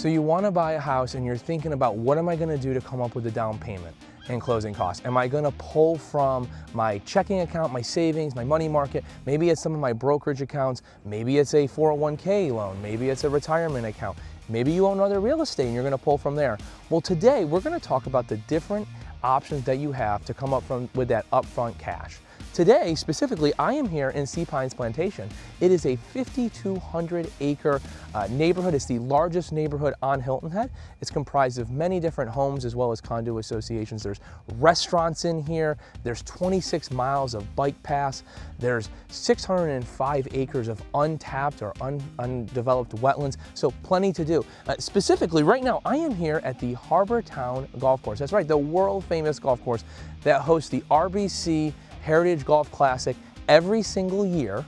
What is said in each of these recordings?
So you want to buy a house and you're thinking about, what am I going to do to come up with a down payment and closing costs? Am I going to pull from my checking account, my savings, my money market? Maybe it's some of my brokerage accounts. Maybe it's a 401k loan. Maybe it's a retirement account. Maybe you own other real estate and you're going to pull from there. Well, today we're going to talk about the different options that you have to come up with that upfront cash. Today, specifically, I am here in Sea Pines Plantation. It is a 5,200 acre neighborhood. It's the largest neighborhood on Hilton Head. It's comprised of many different homes as well as condo associations. There's restaurants in here. There's 26 miles of bike paths. There's 605 acres of untapped or undeveloped wetlands, so plenty to do. Specifically, right now, I am here at the Harbor Town Golf Course. That's right, the world famous golf course that hosts the RBC Heritage Golf Classic every single year.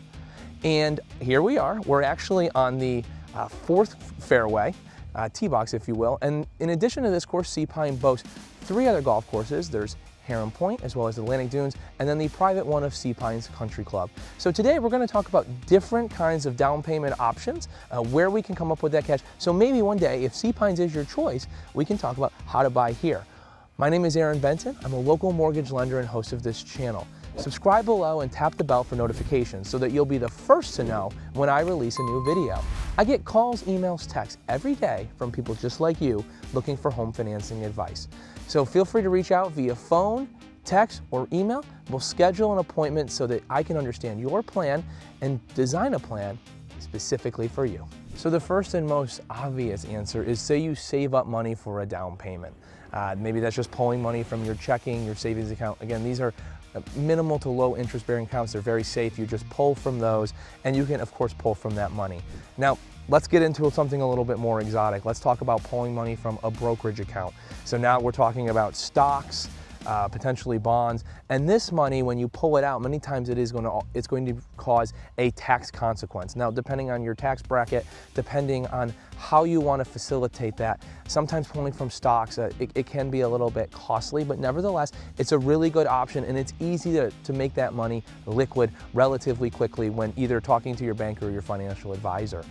And here we are. We're actually on the fourth fairway, tee box if you will. And in addition to this course, Sea Pine boasts 3 other golf courses. There's Heron Point as well as Atlantic Dunes, and then the private one of Sea Pines Country Club. So today we're going to talk about different kinds of down payment options, where we can come up with that cash. So maybe one day, if Sea Pines is your choice, we can talk about how to buy here. My name is Aaron Benson. I'm a local mortgage lender and host of this channel. Subscribe below and tap the bell for notifications so that you'll be the first to know when I release a new video. I get calls, emails, texts every day from people just like you looking for home financing advice. So feel free to reach out via phone, text, or email. We'll schedule an appointment so that I can understand your plan and design a plan specifically for you. So the first and most obvious answer is, say you save up money for a down payment. Maybe that's just pulling money from your checking, your savings account. Again, these are minimal to low interest bearing accounts. They're very safe. You just pull from those and you can of course pull from that money. Now let's get into something a little bit more exotic. Let's talk about pulling money from a brokerage account. So now we're talking about stocks, potentially bonds, and this money, when you pull it out, many times it's going to cause a tax consequence. Now, depending on your tax bracket, depending on how you want to facilitate that, sometimes pulling from stocks, it can be a little bit costly, but nevertheless, it's a really good option, and it's easy to make that money liquid relatively quickly when either talking to your banker or your financial advisor.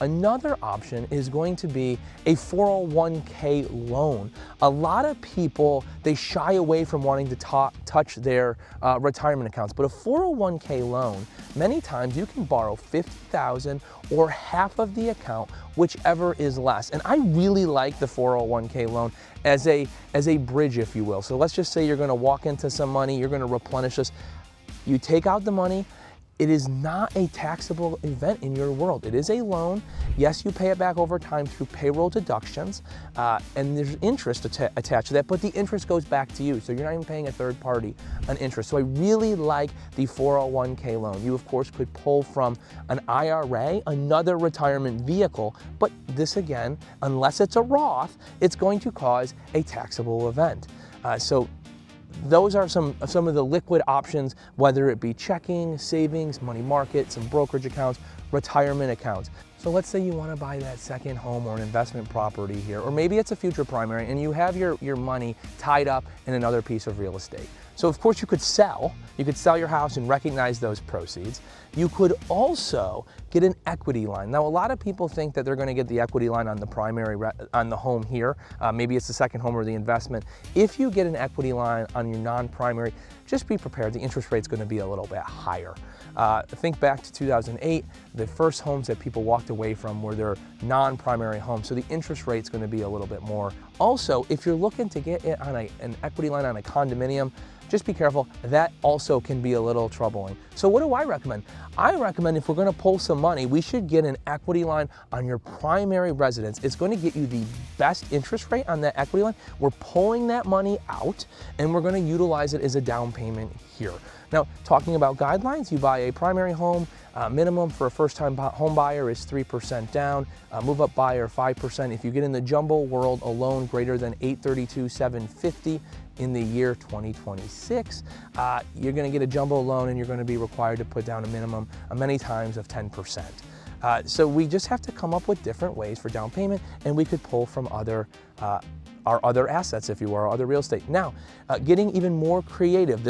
Another option is going to be a 401k loan. A lot of people, they shy away from wanting to touch their retirement accounts, but a 401k loan, many times you can borrow $50,000 or half of the account, whichever is less. And I really like the 401k loan as a bridge, if you will. So let's just say you're going to walk into some money, you're going to replenish this. You take out the money. It is not a taxable event in your world. It is a loan. Yes, you pay it back over time through payroll deductions, and there's interest attached to that, but the interest goes back to you, so you're not even paying a third party an interest. So I really like the 401k loan. You, of course, could pull from an IRA, another retirement vehicle, but this again, unless it's a Roth, it's going to cause a taxable event. So those are some of the liquid options, whether it be checking, savings, money market, some brokerage accounts, retirement accounts. So let's say you want to buy that second home or an investment property here, or maybe it's a future primary and you have your money tied up in another piece of real estate. So of course you could sell your house and recognize those proceeds. You could also get an equity line. Now a lot of people think that they're going to get the equity line on the primary, on the home here. Maybe it's the second home or the investment. If you get an equity line on your non-primary, just be prepared. The interest rate's going to be a little bit higher. Think back to 2008, the first homes that people walked away from were their non-primary homes, so the interest rate's going to be a little bit more. Also, if you're looking to get it on an equity line on a condominium, just be careful. That also can be a little troubling. So what do I recommend? I recommend if we're going to pull some money, we should get an equity line on your primary residence. It's going to get you the best interest rate on that equity line. We're pulling that money out and we're going to utilize it as a down payment here. Now, talking about guidelines, you buy a primary home, minimum for a first-time home buyer is 3% down, move-up buyer 5%. If you get in the jumbo world, a loan greater than $832,750 in the year 2026, you're going to get a jumbo loan and you're going to be required to put down a minimum many times of 10%. So we just have to come up with different ways for down payment, and we could pull from other our other assets, if you will, our other real estate. Now, getting even more creative,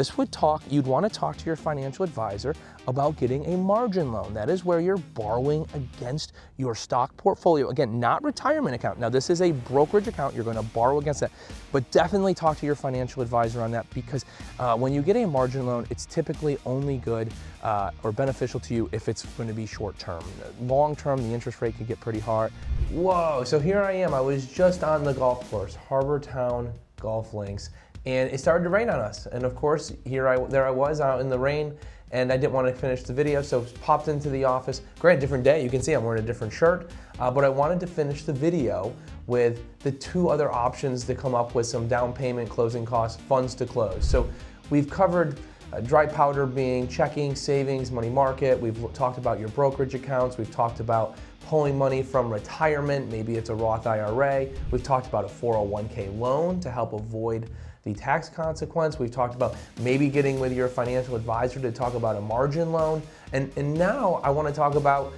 you'd want to talk to your financial advisor about getting a margin loan. That is where you're borrowing against your stock portfolio. Again, not retirement account. Now, this is a brokerage account. You're going to borrow against that, but definitely talk to your financial advisor on that, because when you get a margin loan, it's typically only good or beneficial to you if it's going to be short term. Long term, the interest rate could get pretty hard. Whoa, so here I am. I was just on the golf course, Harbor Town Golf Links, and it started to rain on us. And of course, there I was out in the rain, and I didn't want to finish the video, so popped into the office. Great, different day. You can see I'm wearing a different shirt, but I wanted to finish the video with the two other options to come up with some down payment, closing costs, funds to close. So we've covered dry powder being checking, savings, money market. We've talked about your brokerage accounts. We've talked about pulling money from retirement. Maybe it's a Roth IRA. We've talked about a 401k loan to help avoid the tax consequence. We've talked about maybe getting with your financial advisor to talk about a margin loan. And now I want to talk about,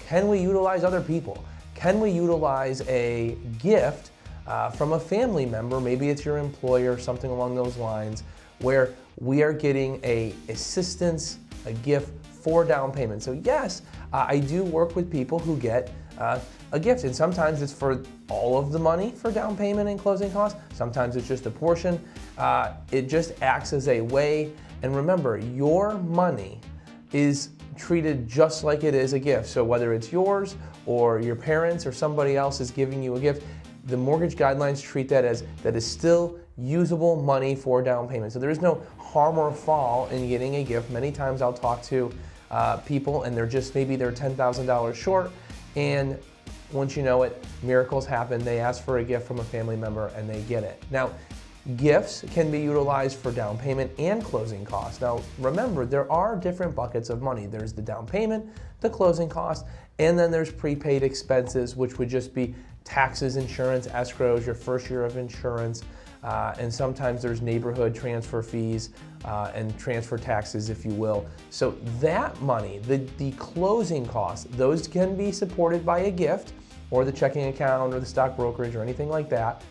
can we utilize other people? Can we utilize a gift from a family member? Maybe it's your employer, something along those lines, where we are getting a assistance, a gift for down payment. So yes, I do work with people who get a gift, and sometimes it's for all of the money for down payment and closing costs. Sometimes it's just a portion. It just acts as a way, and remember, your money is treated just like it is a gift. So whether it's yours or your parents or somebody else is giving you a gift, the mortgage guidelines treat that as that is still usable money for down payment. So there is no harm or fall in getting a gift. Many times I'll talk to people and maybe they're $10,000 short, and once you know it, miracles happen. They ask for a gift from a family member and they get it. Now, gifts can be utilized for down payment and closing costs. Now, remember, there are different buckets of money. There's the down payment, the closing costs, and then there's prepaid expenses, which would just be taxes, insurance, escrows, your first year of insurance, and sometimes there's neighborhood transfer fees and transfer taxes, if you will. So that money, the closing costs, those can be supported by a gift or the checking account or the stock brokerage or anything like that.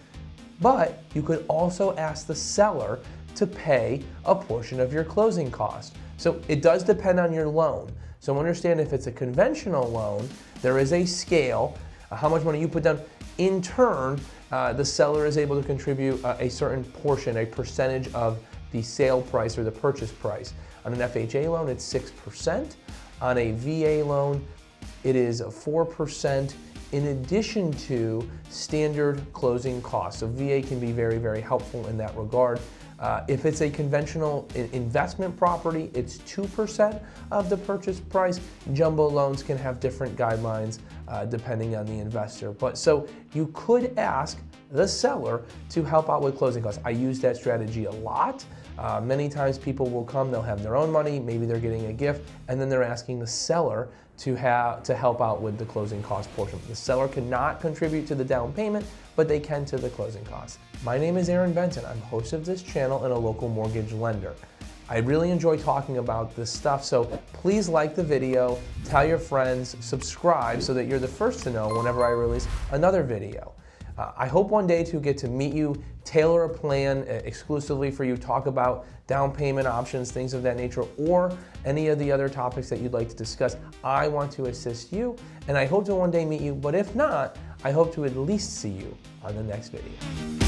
But you could also ask the seller to pay a portion of your closing cost. So it does depend on your loan. So understand, if it's a conventional loan, there is a scale, how much money you put down. In turn, the seller is able to contribute a certain portion, a percentage of the sale price or the purchase price. On an FHA loan, it's 6%. On a VA loan, it is 4%, in addition to standard closing costs. So VA can be very, very helpful in that regard. If it's a conventional investment property, it's 2% of the purchase price. Jumbo loans can have different guidelines depending on the investor. So you could ask the seller to help out with closing costs. I use that strategy a lot. Many times people will come, they'll have their own money, maybe they're getting a gift, and then they're asking the seller to help out with the closing cost portion. The seller cannot contribute to the down payment, but they can to the closing costs. My name is Aaron Benton. I'm host of this channel and a local mortgage lender. I really enjoy talking about this stuff, so please like the video, tell your friends, subscribe so that you're the first to know whenever I release another video. I hope one day to get to meet you, tailor a plan exclusively for you, talk about down payment options, things of that nature, or any of the other topics that you'd like to discuss. I want to assist you, and I hope to one day meet you, but if not, I hope to at least see you on the next video.